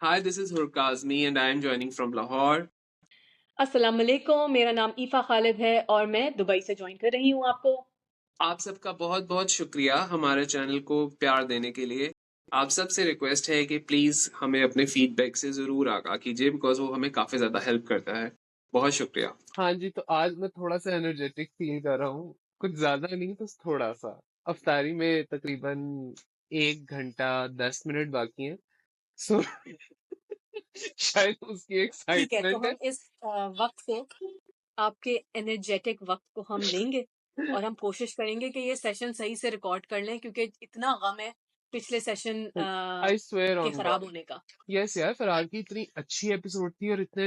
Hi, this is Hurkazmi and I am joining from Lahore. अस्सलाम वालेकुम, मेरा नाम ईफा खालिद है और मैं दुबई से ज्वाइन कर रही हूँ आपको। आप सबका बहुत बहुत शुक्रिया हमारे चैनल को प्यार देने के लिए। आप सबसे रिक्वेस्ट है कि प्लीज़ हमें अपने फीडबैक से ज़रूर आगाह कीजिए बिकॉज़ वो हमें काफ़ी ज़्यादा हेल्प करता है। बहुत शुक्रिया। हाँ जी, तो आज मैं थोड़ा सा एनर्जेटिक फील कर रहा हूँ। कुछ ज्यादा नहीं, बस थोड़ा सा। अफ्तारी में तकरीबन 1 घंटा 10 मिनट बाकी हैं। सो शायद उसकी ठीक है, तो एक्साइटमेंट है। हम इस वक्त को, आपके एनर्जेटिक वक्त को हम लेंगे और हम कोशिश करेंगे कि ये सेशन सही से रिकॉर्ड कर लें, क्योंकि इतना गम है पिछले सेशन आई स्वेयर के ऑन खराब गॉड। होने का। यस यार, फरार की इतनी अच्छी एपिसोड थी और इतने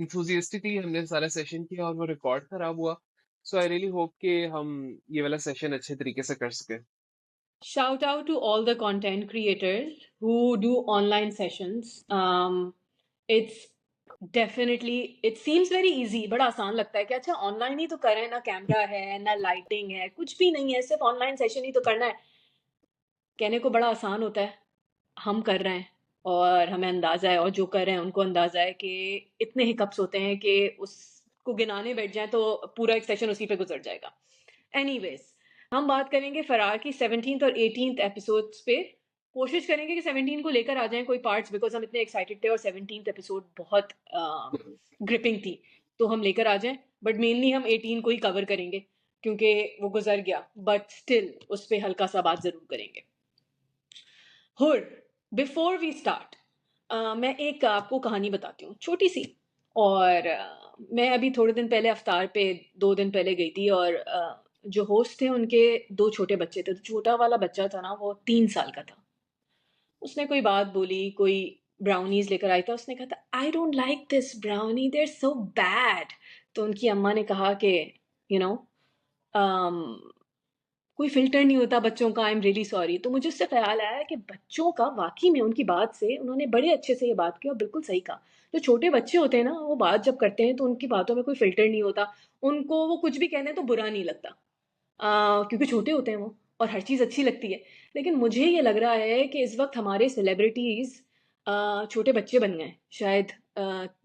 इंथुजियास्टिकली हमने सारा सेशन किया और वो रिकॉर्ड खराब हुआ। सो आई रियली होप कि हम ये वाला सेशन अच्छे तरीके से कर सके। Shout out to all the content creators who do online sessions. It's definitely, it seems very easy, बड़ा आसान लगता है कि अच्छा ऑनलाइन ही तो कर रहे हैं, ना कैमरा है ना लाइटिंग है, कुछ भी नहीं है, सिर्फ ऑनलाइन सेशन ही तो करना है। कहने को बड़ा आसान होता है, हम कर रहे हैं और हमें अंदाजा है, और जो कर रहे हैं उनको अंदाजा है कि इतने हिकअप्स होते हैं कि उसको गिनाने बैठ जाए तो पूरा एक सेशन उसी पे गुजर जाएगा। एनीवेज, हम बात करेंगे फरार की 17th और 18th एपिसोड्स पे। कोशिश करेंगे कि 17 को लेकर आ जाएं कोई पार्ट्स, बिकॉज हम इतने एक्साइटेड थे और 17th एपिसोड बहुत ग्रिपिंग थी, तो हम लेकर आ जाएं। बट मेनली हम 18 को ही कवर करेंगे क्योंकि वो गुजर गया, बट स्टिल उस पर हल्का सा बात जरूर करेंगे। हुर, बिफोर वी स्टार्ट, मैं एक आपको कहानी बताती हूँ छोटी सी। और मैं अभी थोड़े दिन पहले अफ्तार पे 2 दिन पहले गई थी, और जो होस्ट थे उनके 2 छोटे बच्चे थे। तो छोटा वाला बच्चा था ना, वो 3 साल का था। उसने कोई बात बोली, कोई ब्राउनीज लेकर आई था, उसने कहा था I don't like this brownie, they are so bad. तो उनकी अम्मा ने कहा कि यू नो कोई फ़िल्टर नहीं होता बच्चों का, आई एम रियली सॉरी। तो मुझे उससे ख़्याल आया कि बच्चों का वाक़ई में, उनकी बात से उन्होंने बड़े अच्छे से ये बात की और बिल्कुल सही कहा। जो छोटे बच्चे होते हैं ना, वो बात जब करते हैं तो उनकी बातों में कोई फ़िल्टर नहीं होता। उनको वो कुछ भी कह दें तो बुरा नहीं लगता, क्योंकि छोटे होते हैं वो और हर चीज़ अच्छी लगती है। लेकिन मुझे ये लग रहा है कि इस वक़्त हमारे सेलिब्रिटीज़ छोटे बच्चे बन गए हैं। शायद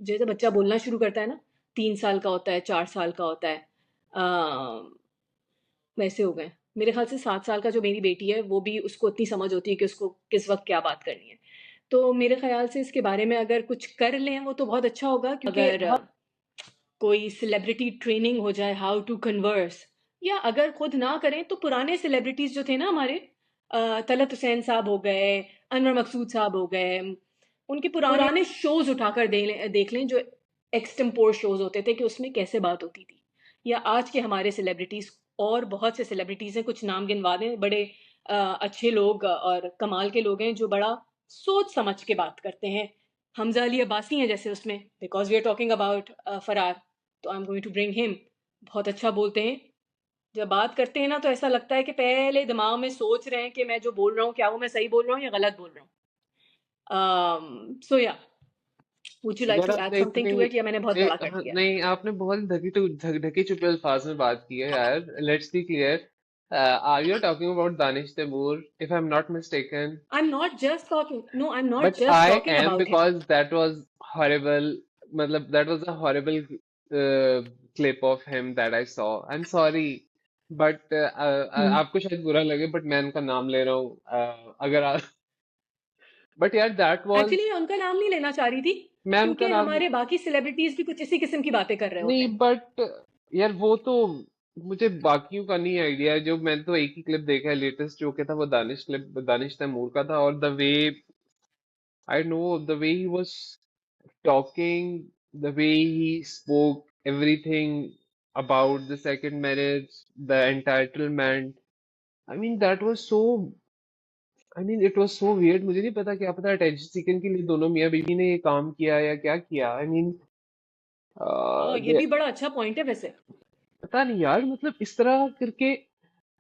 जैसे बच्चा बोलना शुरू करता है ना, 3 साल का होता है, 4 साल का होता है, अ वैसे हो गए। मेरे ख़्याल से 7 साल का जो मेरी बेटी है, वो भी, उसको इतनी समझ होती है कि उसको किस वक़्त क्या बात करनी है। तो मेरे ख़्याल से इसके बारे में अगर कुछ कर लें वो तो बहुत अच्छा होगा, क्योंकि अगर बहुत कोई सेलिब्रिटी ट्रेनिंग हो जाए हाउ टू कन्वर्स, या अगर खुद ना करें तो पुराने सेलिब्रिटीज़ जो थे ना हमारे, तलत हुसैन साहब हो गए, अनवर मकसूद साहब हो गए, उनके पुराने पुराने शोज़ उठाकर देख लें जो एक्सटेम्पोर शोज़ होते थे कि उसमें कैसे बात होती थी। या आज के हमारे सेलिब्रिटीज़, और बहुत से सेलिब्रिटीज़ हैं, कुछ नाम गिनवा दें, बड़े अच्छे लोग और कमाल के लोग हैं जो बड़ा सोच समझ के बात करते हैं। हमज़ा अली अब्बासी हैं जैसे उसमें, because we are talking about Farar, तो I am going to bring him. बहुत अच्छा बोलते हैं। जब बात करते हैं ना तो ऐसा लगता है कि पहले दिमाग में सोच रहे हैं कि मैं जो बोल रहा हूँ, क्या वो मैं सही बोल रहा हूँ या गलत बोल रहा हूँ। सो या, वुड यू लाइक यार टू ऐड आपने समथिंग इतनी टू इट, या मैंने बहुत बड़ा कर हाँ, दिया? नहीं, आपने बहुत ढके छुपे अल्फाज में बात की है यार। Let's be clear. Are you talking about Danish Taimoor, if I am not mistaken? I am not just talking, no I am not but just I talking am, about him. Because that was horrible. मतलब that was a horrible clip of him that I saw. I am sorry, but आपको शायद बुरा लगे, but मैं उनका नाम ले रहा हूँ। अगर आप बट यार दैट वाज, एक्चुअली मैं उनका नाम नहीं लेना चाह रही थी, मैं उनका क्योंकि नाम हमारे बाकी सेलिब्रिटीज भी कुछ इसी किस्म की बातें कर रहे होते नहीं, हैं। बट यार वो तो मुझे बाकियों का नहीं आइडिया है। जो मैंने तो एक ही क्लिप देखा है लेटेस्ट, जो कि था वो दानिश तैमूर का था। और the way I know, the way he was talking, the way he spoke everything about the second marriage, the entitlement, I mean that was so, I mean it was so weird. मुझे नहीं पता, क्या पता attention seeking के लिए दोनों मियां बीवी ने ये काम किया या क्या किया। आई मीन हाँ, ये भी बड़ा अच्छा पॉइंट है वैसे। पता नहीं यार, मतलब इस तरह करके,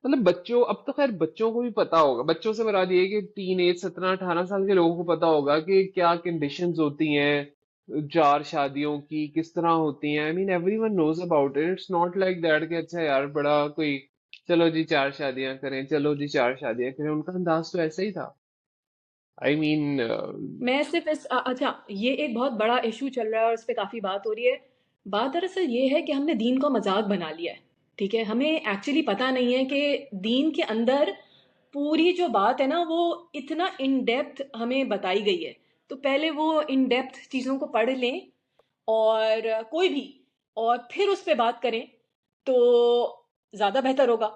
मतलब बच्चों, अब तो खैर बच्चों को भी पता होगा। बच्चों से मुराद ये है कि टीन एज 17-18 साल के लोगों को पता होगा कि क्या कंडीशंस होती हैं 4 शादियों की, किस तरह होती हैं। I mean everyone knows about it. It's not like that कि अच्छा यार बड़ा कोई, चलो जी 4 शादियां करें, चलो जी 4 शादियां करें। उनका अंदाज तो ऐसा ही था। I mean, मैं सिर्फ अच्छा, ये एक बहुत बड़ा इशू चल रहा है और इस पे काफ़ी बात हो रही है। बात दरअसल ये है कि हमने दीन को मजाक बना लिया है। ठीक है, हमें एक्चुअली पता नहीं है कि दीन के अंदर पूरी जो बात है ना वो इतना इन डेप्थ हमें बताई गई है। तो पहले वो इन डेप्थ चीज़ों को पढ़ लें और कोई भी, और फिर उस पे बात करें तो ज़्यादा बेहतर होगा।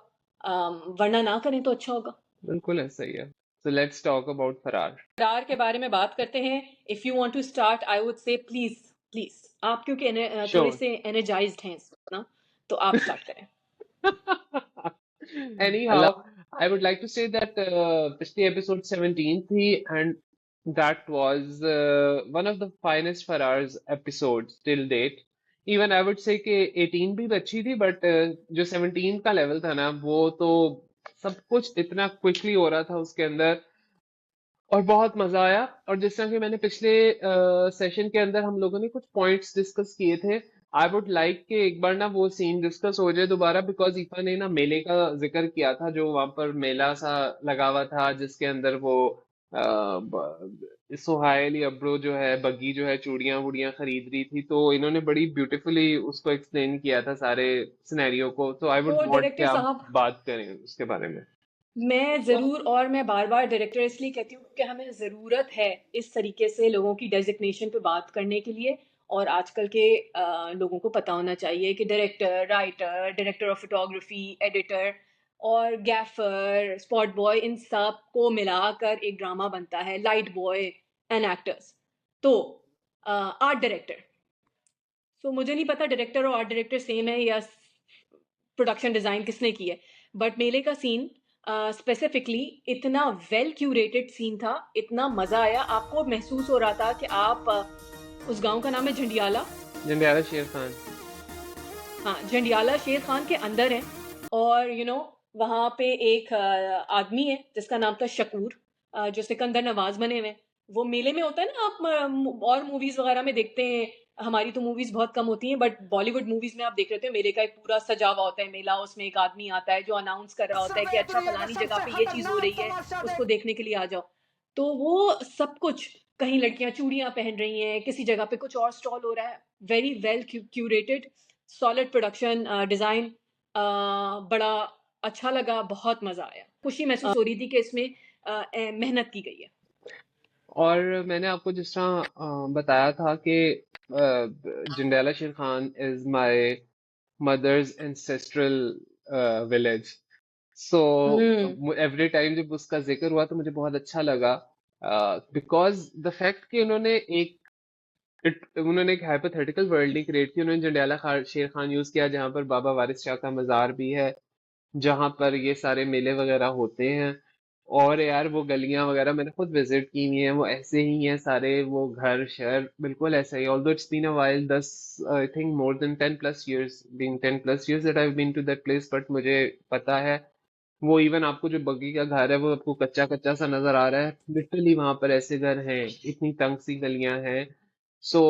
वरना ना करें तो अच्छा होगा। बिल्कुल ऐसा ही है. So let's talk about फरार. फरार के बारे में बात करते हैं। If you want to start I would say please please, आप क्योंकि थोड़े Sure. से एनर्जाइज्ड हैं इस वक्त ना, तो आप स्टार्ट करें। Anyhow, I would like to say that पिछली episode 17 थी, and that was one of the finest Farars episodes till date. Even I would say कि 18 भी अच्छी थी, but जो 17 का level था ना, वो तो सब कुछ इतना quickly हो रहा था उसके अंदर, और बहुत मजा आया. और जिस तरह कि मैंने पिछले सेशन के अंदर हम लोगों ने कुछ पॉइंट्स डिस्कस किए थे, आई वुड लाइक कि एक बार ना वो सीन डिस्कस हो जाए दोबारा, बिकॉज ईफा ने ना मेले का जिक्र किया था, जो वहां पर मेला सा लगा हुआ था जिसके अंदर वो सुहाइल या अब्रो जो है, बग्गी जो है, चूड़ियां वूड़ियां खरीद रही थी. तो इन्होंने बड़ी ब्यूटीफुली उसको एक्सप्लेन किया था सारे सिनेरियो को. तो आई वुड तो वांट कि डायरेक्टर आप साहब, बात करें उसके बारे में. मैं ज़रूर, और मैं बार बार डायरेक्टर इसलिए कहती हूँ कि हमें ज़रूरत है इस तरीके से लोगों की डेजिग्नेशन पे बात करने के लिए। और आजकल के लोगों को पता होना चाहिए कि director, writer, director of photography, editor और गैफर, स्पॉट बॉय, इन सब को मिलाकर एक ड्रामा बनता है, लाइट बॉय एंड एक्टर्स। तो आर्ट डायरेक्टर, तो मुझे नहीं पता डायरेक्टर और आर्ट डायरेक्टर सेम है या प्रोडक्शन डिज़ाइन किसने की है, बट मेले का सीन स्पेसिफिकली इतना वेल क्यूरेटेड सीन था, इतना मज़ा आया। आपको महसूस हो रहा था कि आप उस गांव का नाम है झंडियाला। जंडियाला शेर खान. हाँ, झंडियाला शेर खान के अंदर हैं। और वहाँ पे एक आदमी है जिसका नाम था शकूर, जो सिकंदर नवाज बने हुए हैं। वो मेले में होता है ना, आप और मूवीज वगैरह में देखते हैं। हमारी तो मूवीज बहुत कम होती हैं, बट बॉलीवुड मूवीज में आप देख रहे थे मेले का एक पूरा सजा हुआ होता है मेला। उसमें एक आदमी आता है जो अनाउंस कर रहा होता है कि अच्छा फलानी जगह पे ये चीज हो रही है, उसको देखने के लिए आ जाओ। तो वो सब कुछ, कहीं लड़कियां चूड़ियां पहन रही हैं, किसी जगह पे कुछ और स्टॉल हो रहा है। Very well curated, solid production design, बड़ा अच्छा लगा, बहुत मजा आया, खुशी महसूस हो रही थी कि इसमें मेहनत की गई है। और मैंने आपको जिस तरह बताया था कि Jandiala Sher Khan is my mother's ancestral village. So every time जब उसका जिक्र हुआ तो मुझे बहुत अच्छा लगा, बिकॉज द फैक्ट कि उन्होंने एक हाइपोथेटिकल वर्ल्ड नहीं क्रिएट की. उन्होंने शेर खान यूज किया जहां पर बाबा वारिस शाह का मजार भी है, जहां पर ये सारे मेले वगैरह होते हैं. और यार वो गलियां वगैरह मैंने खुद विजिट की हुई हैं, वो ऐसे ही हैं सारे, वो घर शहर बिल्कुल ऐसा ही. Although it's been a while, 10 I think more than 10 plus years, been 10 plus years that I have been to that place, but मुझे पता है वो इवन आपको जो बग्गी का घर है वो आपको कच्चा कच्चा सा नजर आ रहा है. लिटरली वहां पर ऐसे घर हैं, इतनी तंग सी गलियां हैं. So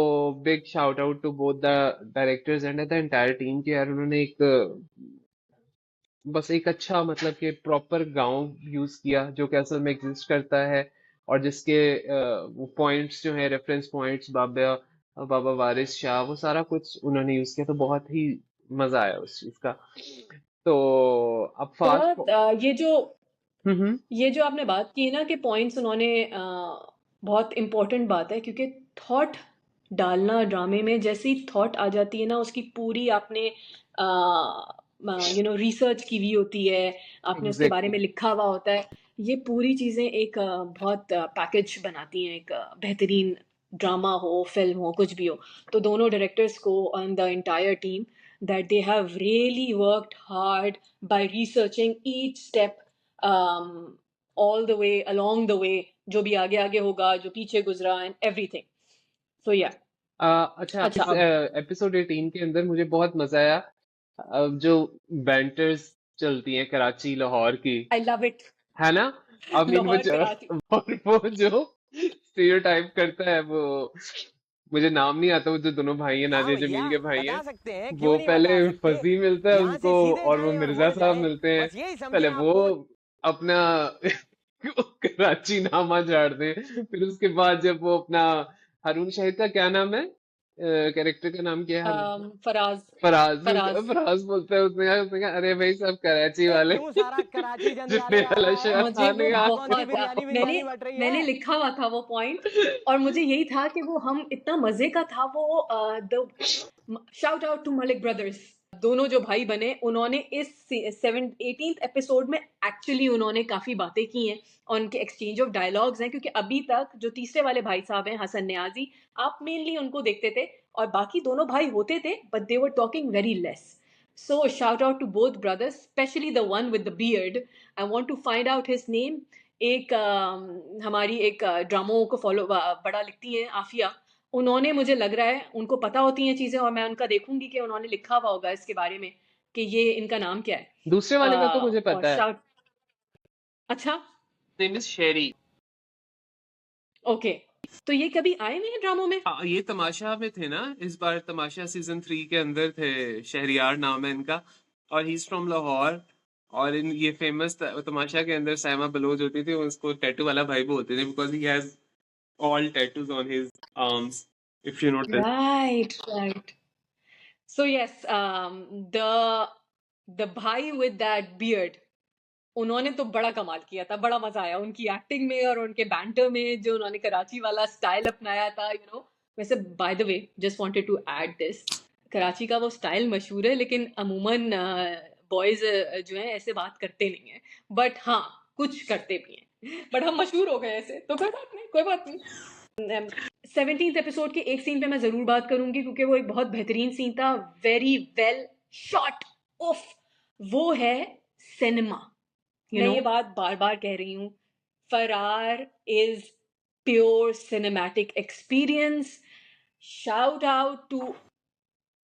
big shout out to both the directors and the entire team कि यार उन्होंने एक बस एक अच्छा, मतलब कि प्रॉपर गांव यूज किया जो कि असल में एग्जिस्ट करता है, और जिसके वो पॉइंट्स जो है, रेफरेंस पॉइंट्स, बाबा वारिस शाह, वो सारा कुछ उन्होंने यूज किया. तो बहुत ही मजा आया उस चीज का. तो अब फास्ट. थोड़ा हम्म. ये जो आपने बात की है ना कि पॉइंट्स उन्होंने, बहुत इम्पोर्टेंट बात है, क्योंकि थॉट डालना ड्रामे में, जैसे ही थॉट आ जाती है ना, उसकी पूरी आपने रिसर्च की हुई होती है, आपने उसके बारे में एग्जैक्टली. लिखा हुआ होता है। ये पूरी चीज़ें एक बहुत पैकेज बनाती हैं, एक बेहतरीन ड्रामा हो, फिल्म हो, कुछ भी हो। तो दोनों डायरेक्टर्स को and the entire team, that they have really worked hard by researching each step, um, all the way along the way, जो भी आगे आगे होगा, जो पीछे गुजरा, and everything. So yeah. अच्छा, अच्छा, इस अब एपिसोड 18 के अंदर मुझे बहुत मजा आया. अब जो बैंटर्स चलती हैं कराची लाहौर की, I love it. है ना? I mean Lahore Karachi. और वो जो स्टीरियोटाइप करता है, वो मुझे नाम नहीं आता, वो जो दोनों भाई हैं, हाँ नादिया भैया, जमील के भाई बता हैं, सकते हैं, क्यों वो नहीं पहले बता सकते। फजी मिलता है यहाँ से उनको, सीधे और वो जाए और मिर्जा मुड़ साहब जाए, मिलते हैं. बस यही समझे पहले वो आपको। अपना कराची नामा झाड़ दे। फिर उसके बाद जब वो अपना हारून शाहिद का क्या नाम है, कैरेक्टर का नाम क्या है फराज फराज, फराज फराज बोलता है, उसने कहा अरे भाई सब कराची ये वाले क्यों सारा कराची जुटने जंजाले आ वाला रहा है? शहर मुझे आने वो कहाँ कौन सी बहुत बिरयानी मैंने बिरयानी बट रही मैंने है? लिखा हुआ था वो पॉइंट, और मुझे यही था कि वो हम इतना मजे का था वो the shout out to Malik brothers, दोनों जो भाई बने उन्होंने इस 18th एपिसोड में एक्चुअली उन्होंने काफी बातें की हैं और उनके एक्सचेंज ऑफ डायलॉग्स हैं, क्योंकि अभी तक जो तीसरे वाले भाई साहब हैं हसन न्याजी, आप मेनली उनको देखते थे और बाकी दोनों भाई होते थे but they were talking very less. So shout out to both brothers, especially the one with the beard. I want to find out his name. एक हमारी एक ड्रामों को फॉलो बड़ा लिखती हैं आफिया, उन्होंने मुझे लग रहा है उनको पता होती हैं चीजें और मैं उनका देखूंगी कि उन्होंने लिखा हुआ होगा इसके बारे में कि ये इनका नाम क्या है. दूसरे वाले का तो मुझे और पता है। शाउट, अच्छा नेम इज शेरी। ओके, तो ये कभी आए हुए हैं ड्रामों में? हाँ, ये तमाशा में थे ना, इस बार तमाशा सीजन 3 के अंदर थे। शहरियार नाम है इनका और ही इज फ्रॉम लाहौर। और इन ये फेमस तमाशा के अंदर साइमा बलोच होती थी, उसको टैटू वाला भाई बोलते थे because he has all tattoos on his arms, if you notice. Right, right. So yes, the भाई with that beard, उन्होंने तो बड़ा कमाल किया था, बड़ा मजा आया उनकी एक्टिंग में और उनके बैंटर में, जो उन्होंने कराची वाला स्टाइल अपनाया था, यू नो. वैसे by the way just wanted to add this, Karachi का वो स्टाइल मशहूर है लेकिन अमूमन बॉयज जो हैं ऐसे बात करते नहीं हैं, बट हाँ कुछ करते भी हैं, बट हम मशहूर हो गए ऐसे, तो कोई बात नहीं, कोई बात नहीं. 17th एपिसोड के एक सीन पे मैं जरूर बात करूंगी क्योंकि वो एक बहुत बेहतरीन सीन था, वेरी वेल शॉट. उफ, वो है सिनेमा. मैं ये बात बार बार कह रही हूँ, Farar is pure cinematic experience. Shout out to,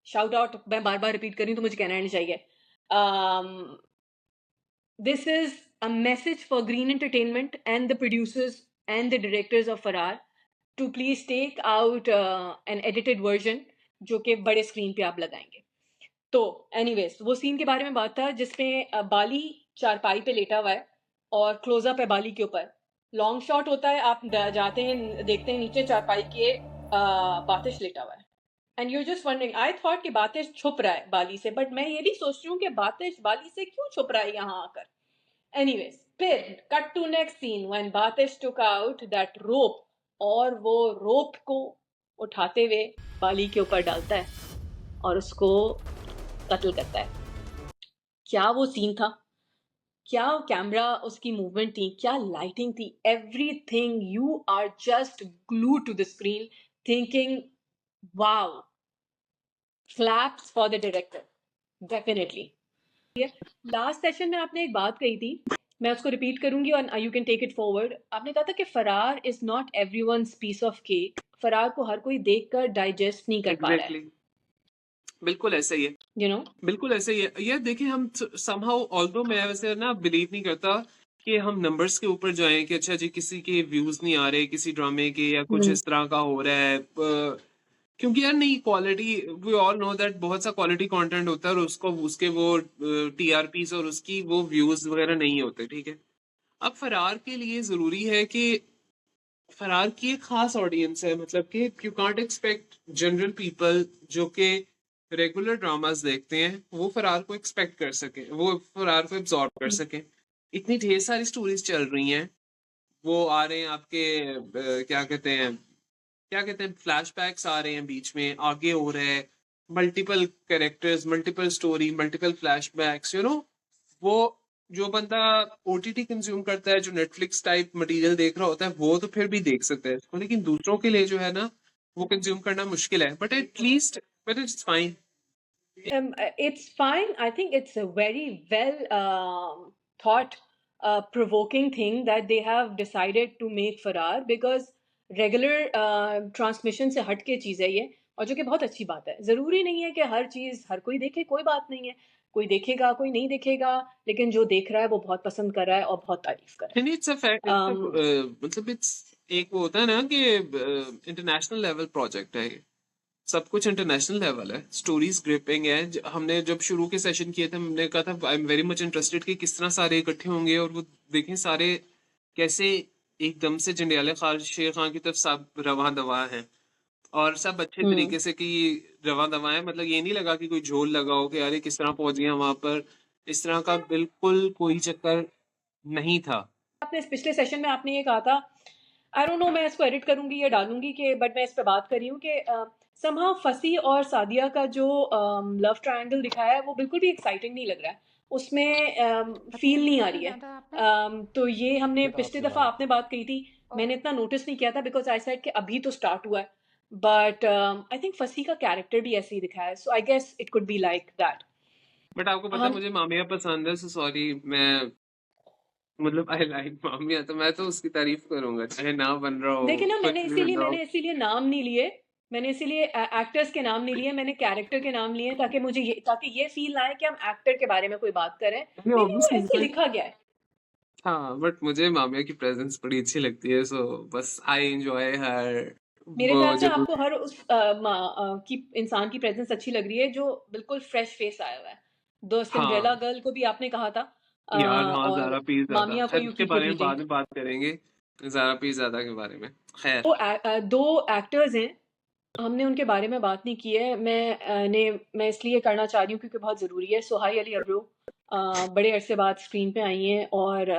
shout out मैं बार बार रिपीट कर रही हूँ तो मुझे कहना नहीं चाहिए. This is a message for green entertainment and the producers and the directors of Faraar to please take out an edited version जो कि बड़े स्क्रीन पे आप लगाएंगे. तो एनीवेज वो सीन के बारे में बात था जिसमें बाली चारपाई पे लेटा हुआ है और क्लोजअप है बाली के ऊपर, लॉन्ग शॉट होता है, आप जाते हैं देखते हैं नीचे चारपाई के बातिश लेटा हुआ है and you just wondering, I thought कि बातिश छुप रहा है बाली से, बट मैं ये भी सोच रही हूँ कि बातिश बाली से क्यों छुप रहा है यहाँ आकर. एनीवेज फिर cut to next scene when Batish took out that rope और वो रोप को उठाते हुए बाली के ऊपर डालता है और उसको कत्ल करता है. क्या वो सीन था, क्या कैमरा उसकी मूवमेंट थी, क्या लाइटिंग थी, everything. You are just glue to the screen thinking wow, claps for the director definitely. Last session में आपने एक बात कही थी, मैं उसको रिपीट करूंगी और you can take it forward. आपने कहा था कि Farar is not everyone's piece of cake. Farar को हर कोई देखकर डाइजेस्ट नहीं कर पा रहा है. Exactly. बिल्कुल ऐसा ही है, यू नो. बिल्कुल ऐसा ही है. ये देखिए हम somehow, although मैं वैसे ना बिलीव नहीं करता कि हम नंबर्स के ऊपर जाएं कि अच्छा जी किसी के व्यूज नहीं आ रहे किसी ड्रामे के या कुछ इस तरह का हो रहा है, क्योंकि यार नहीं, quality we all know that बहुत सा क्वालिटी कंटेंट होता है और उसको उसके वो टीआरपीस और उसकी वो व्यूज वगैरह नहीं होते. ठीक है, अब फरार के लिए जरूरी है कि फरार की एक खास ऑडियंस है, मतलब कि you can't expect general people जो कि रेगुलर ड्रामास देखते हैं वो फरार को एक्सपेक्ट कर सके, वो फरार को एब्जॉर्ब कर सके. इतनी ढेर सारी स्टोरीज चल रही हैं, वो आ रहे हैं आपके क्या कहते हैं फ्लैशबैक्स आ रहे हैं, बीच में आगे हो रहा है, multiple characters, multiple story, multiple flashbacks, you know. वो जो बंदा ओटीटी कंज्यूम करता है, जो नेटफ्लिक्स टाइप मटेरियल देख रहा होता है, वो तो फिर भी देख सकता है इसको, लेकिन दूसरों के लिए जो है ना वो कंज्यूम करना मुश्किल है. But at least but it's fine. It's fine. I think it's a very well thought, provoking thing that they have decided to make Farar, because regular transmission से हट के चीज़ है ये, और जो कि बहुत अच्छी बात है. ज़रूरी नहीं है कि हर चीज़ हर कोई देखे, कोई बात नहीं है, कोई देखेगा कोई नहीं देखेगा, लेकिन जो देख रहा है वो बहुत पसंद कर रहा है और बहुत तारीफ कर रहा है. इट्स अ फैक्ट, मतलब इट्स एक वो होता है ना कि इंटरनेशनल लेवल प्रोजेक्ट है ये, सब कुछ इंटरनेशनल लेवल है, स्टोरीज ग्रिपिंग है. हमने जब शुरू के सेशन किए थे हमने कहा था I am very much interested कि किस तरह सारे इकट्ठे होंगे और वो देखें सारे कैसे एकदम से जंडियाला खान शेर खान की तरफ सब रवां दवा है और सब अच्छे तरीके से कि रवां दवा है, मतलब ये नहीं लगा कि कोई झोल लगा हो कि यार ये किस तरह पहुंच गया वहां पर, इस तरह का बिल्कुल कोई चक्कर नहीं था। आपने इस पिछले सेशन में आपने ये कहा था, आई डोंट नो मैं इसको एडिट करूंगी या डालूंगी कि, बट मैं इस पे बात कर रही हूँ कि समहाउ फसी और सादिया का जो लव ट्रायंगल दिखाया है वो बिल्कुल भी एक्साइटिंग नहीं लग रहा है, उसमें फील नहीं आ रही है। तो ये हमने पिछली दफा आपने बात कही थी, मैंने इतना नोटिस नहीं किया था बिकॉज आई सेड कि अभी तो स्टार्ट हुआ है, बट आई थिंक फसी का कैरेक्टर भी ऐसे ही दिखाया है, so I guess it could be like that. But आपको पता है मुझे मामिया पसंद है, सो सॉरी, मैं मतलब आई लाइक मामिया, तो मैं तो उसकी तारीफ करूंगा चाहे ना बन रहा हो, देखिए ना, कुछ भी बन रहा हो। मैंने इसीलिए नाम नहीं लिए, मैंने इसीलिए एक्टर्स के नाम नहीं लिए, मैंने कैरेक्टर के नाम लिए ताकि ये फील आए कि हम एक्टर के बारे में कोई बात करें, नहीं मे बी वो ऑब्वियसली ऐसे लिखा गया है। हाँ, बट मुझे मामिया की प्रेजेंस बड़ी अच्छी लगती है, सो बस आई एंजॉय हर। मेरे वो ख्याल से जब आपको हर उस की इंसान की प्रेजेंस अच्छी लग रही है जो बिल्कुल फ्रेश फेस आया हुआ है। द सिंड्रेला हाँ गर्ल को भी आपने कहा था, यार, हाँ और ज़ारा पीरज़ादा, मामिया को खैर यू उसके कीप बारे में रिपीटिंग। बाद में बात करेंगे, ज़ारा पीरज़ादा के बारे में। खैर दो एक्टर्स हैं, हमने उनके बारे में बात नहीं की है, मैं इसलिए करना चाह रही हूँ क्योंकि बहुत ज़रूरी है। सुहाई अली अब्रू बड़े अरसे बाद स्क्रीन पे आई हैं और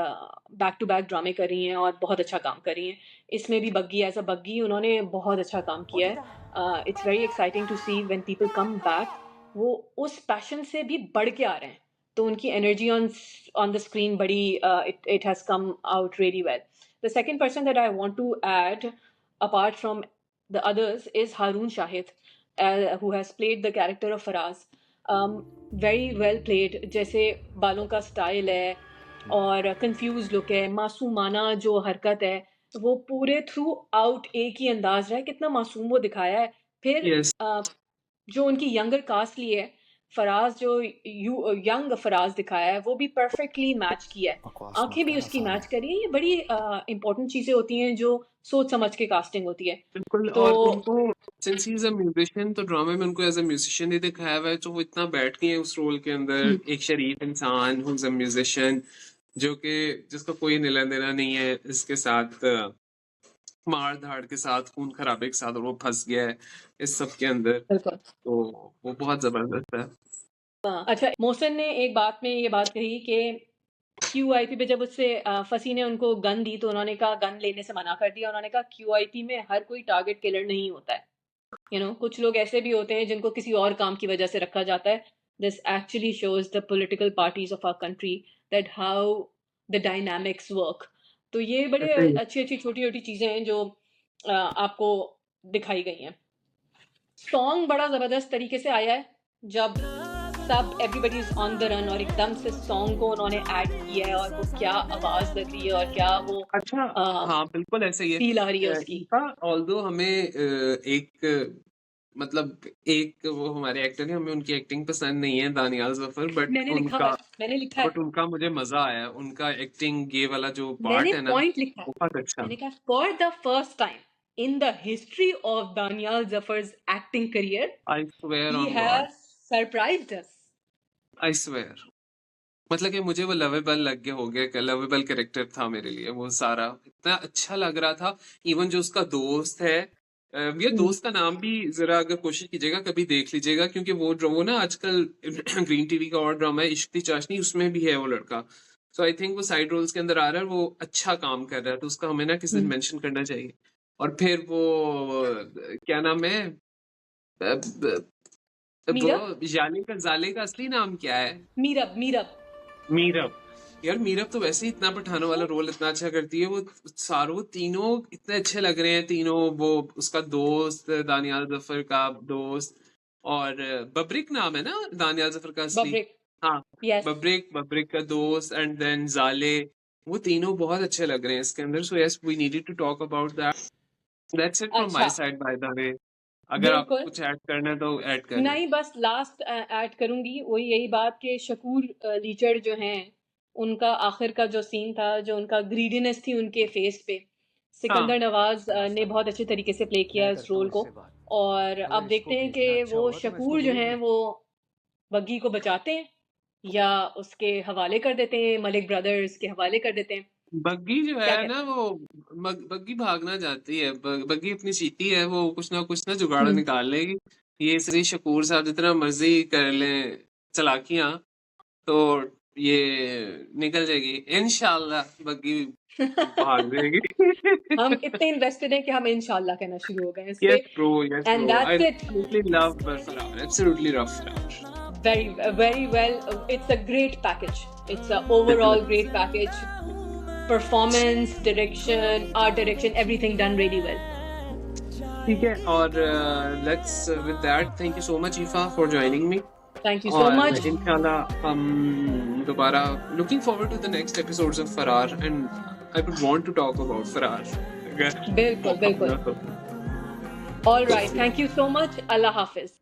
बैक टू बैक ड्रामे कर रही हैं और बहुत अच्छा काम कर रही हैं। इसमें भी बग्गी एज अ बग्गी उन्होंने बहुत अच्छा काम किया है। It's very exciting to see when people come back, वो उस पैशन से भी बढ़ के आ रहे हैं, तो उनकी एनर्जी ऑन द स्क्रीन बड़ी, it has come out really well. The second person that I want to add apart from the others is Haroon Shahid, who has played the character of Faraz. Very well played, जैसे बालों का style है और confuse look है, मासूमाना जो हरकत है, वो पूरे थ्रू आउट एक ही अंदाज रहा है, कितना मासूम वो दिखाया है। फिर यस, जो उनकी यंगर कास्ट ली है, फराज जो यंग फराज दिखाया है वो भी परफेक्टली मैच किया है, बकवास मत आंखें भी कर उसकी आसान मैच है। करी है। ये बड़ी इंपॉर्टेंट चीजें होती हैं जो सोच समझ के कास्टिंग होती है। बिल्कुल। तो और उनको since he is a musician, तो ड्रामे में उनको एज अ म्यूजिशियन ही दिखाया हुआ है, तो वो इतना बैठ गए हैं उस रोल के अंदर, एक शरीफ इंसान हु इज अ म्यूजिशियन, जो कि जिसका कोई लेना देना नहीं है इसके साथ, मार धाड़ के साथ, खून खराबे के साथ, और वो फंस गया है इस सब के अंदर, बिल्कुल। तो वो बहुत जबरदस्त है। अच्छा, मोहसिन ने एक बात में ये बात कही कि क्यूआईपी पे जब उससे फसी ने उनको गन दी तो उन्होंने कहा, गन लेने से मना कर दिया, उन्होंने कहा क्यूआईपी में हर कोई टारगेट किलर नहीं होता है, कुछ लोग ऐसे भी होते हैं जिनको किसी और काम की वजह से रखा जाता है। This actually shows the political parties of our country that how the dynamics work. तो ये बड़े ऐसे ही अच्छी अच्छी छोटी छोटी चीजें हैं जो आपको दिखाई गई हैं। सॉन्ग बड़ा जबरदस्त तरीके से आया है, जब सब everybody is on the run और एकदम से सॉन्ग को उन्होंने ऐड किया है, और वो क्या आवाज लग रही है और क्या वो अच्छा, हाँ बिल्कुल ऐसा ही है। फील आ रही है उसकी। इनका ऑल्दो हमें एक मतलब एक वो हमारे एक्टर हैं, हमें उनकी एक्टिंग पसंद नहीं है, दानियाल जफर, मैंने लिखा है, मैंने लिखा है, बट उनका मुझे मजा आया, उनका एक्टिंग ये वाला जो मैंने पार्ट है ना, पॉइंट लिखा है, बहुत अच्छा। मैंने कहा for the first time in the history of Danyal Zafar's acting career I swear he on has god, surprised us. I swear, मतलब कि मुझे वो लवेबल लग गया, हो गया, लवेबल कैरेक्टर था मेरे लिए, वो सारा इतना अच्छा लग रहा था। इवन जो उसका दोस्त है, ये दोस्त का नाम भी जरा अगर कोशिश कीजिएगा कभी देख लीजिएगा, क्योंकि वो ना आजकल ग्रीन टीवी का और ड्रामा है इश्क दी चाशनी, उसमें भी है वो लड़का, सो आई थिंक वो साइड रोल्स के अंदर आ रहा है, वो अच्छा काम कर रहा है, तो उसका हमें ना किसी दिन मेंशन करना चाहिए। और फिर वो क्या नाम है, वो मीरब, जाले का असली नाम क्या है? मीरब, मीरब। मीरब। यार मीरब तो वैसे ही इतना पठानों वाला रोल इतना अच्छा करती है, वो सारों तीनों इतने अच्छे लग रहे हैं तीनों, वो उसका दोस्त, दानियाल जफर का दोस्त, और बब्रिक नाम है ना दानियाल जफर का असली, बब्रिक, हाँ यस। बब्रिक का दोस्त, एंड देन जाले, वो तीनों बहुत अच्छे लग रहे हैं इसके अंदर, so yes we needed to talk about that. That's it from my अच्छा, साइड बाय द वे, अगर आप बिल्कुल कुछ ऐड करना है तो ऐड करें। नहीं, बस लास्ट ऐड करूंगी वही यही बात कि शकूर लीचड़ जो हैं, उनका आखिर का जो सीन था, जो उनका ग्रीडीनेस थी उनके फेस पे, हाँ सिकंदर नवाज ने बहुत अच्छे तरीके से प्ले किया मैं इस करता हूँ रोल को। इससे बात, और अगर अब देखते इसको हैं कि भेजना अच्छा वो होगा तो मैं इसको शकूर जो भेज हैं दूँ। वो बग्गी को बचाते हैं या उसके हवाले कर देते हैं, मलिक ब्रदर्स के हवाले कर देते हैं। बग्गी जो क्या है कहते ना वो बग्गी भागना चाहती है, बग्गी अपनी चीटी है, वो कुछ ना जुगाड़ हैं? निकाल लेगी। ये श्री शकूर साहब जितना मर्जी कर लें चालाकियां, तो ये निकल जाएगी इंशाल्लाह, बग्गी भाग जाएगी। हम इतने इन्वेस्टेड हैं कि हम इंशाल्लाह कहना शुरू हो गए हैं इस पे। Yes, bro. Yes, and bro. I that's it. absolutely love Farah. Absolutely love Farah. Very well. It's a great package. It's a overall great package. Performance, direction, art direction, everything done really well. ठीक है, और let's with that, thank you so much Ifa for joining me. Thank you so और much. इंशाल्लाह हम दोबारा looking forward to the next episodes of Farrar, and I would want to talk about Farrar. अगर बिल्कुल मौका बिल्कुल। मिला तो। All right. Thank you so much. Allah Hafiz.